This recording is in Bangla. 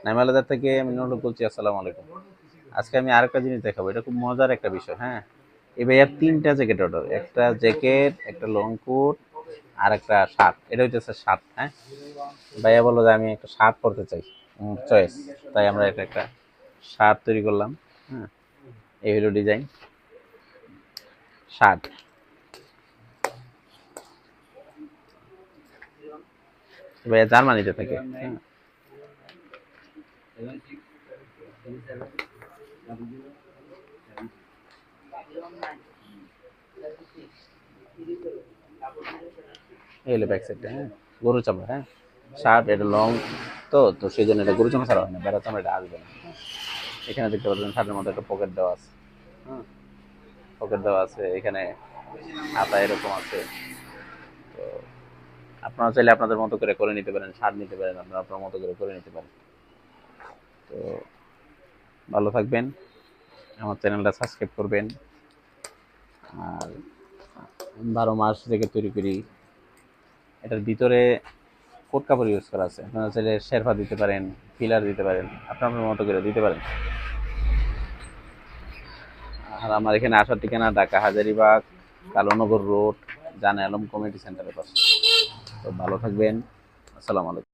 নাইমালাদার থেকে আমি নুরুল বলছি। আসসালামু আলাইকুম। আজকে আমি আরেকটা জিনিস দেখাবো, এটা খুব মজার একটা বিষয়। হ্যাঁ, এই ভাইয়ার 3টা জ্যাকেট অর্ডার, একটা জ্যাকেট, একটা লং কোট আর একটা শার্ট। এটা হইতেছে শার্ট। হ্যাঁ, ভাইয়া বললো যে আমি একটা শার্ট পরতে চাই, চয়েস। তাই আমরা এটা একটা শার্ট তৈরি করলাম। হ্যাঁ, এই হলো ডিজাইন শার্ট। ভাইয়া জার্মানিতে থাকে। হ্যাঁ, এই হলো ব্যাক সাইডটা। হ্যাঁ, গরু চামড়া। হ্যাঁ, শার্ট এটা লং, তো সেই জন্য এটা গরু চামড়া ছাড়া হয় না, বেড়া চামড়া এটা আসবে না। এখানে দেখতে পাচ্ছেন শার্টের মধ্যে একটা পকেট দেওয়া আছে। হ্যাঁ, পকেট দেওয়া আছে এখানে, হাতা এরকম আছে। তো আপনারা চাইলে আপনাদের মতো করে নিতে পারেন, শার্ট নিতে পারেন, আপনারা আপনার মতো করে নিতে পারেন। তো ভালো থাকবেন, আমার চ্যানেলটা সাবস্ক্রাইব করবেন। আর 12 মাস থেকে তৈরি করি, এটার ভিতরে কোট কাপড় ইউজ করা আছে। আপনারা চাইলে শেরফা দিতে পারেন, ফিলার দিতে পারেন, আপনার আপনার মতো করে দিতে পারেন। আর আমার এখানে আসার ঠিকানা ঢাকা হাজারীবাগ, কালোনগর রোড, জানে আলম কমিউনিটি সেন্টারের পাশে। তো ভালো থাকবেন। আসসালামু আলাইকুম।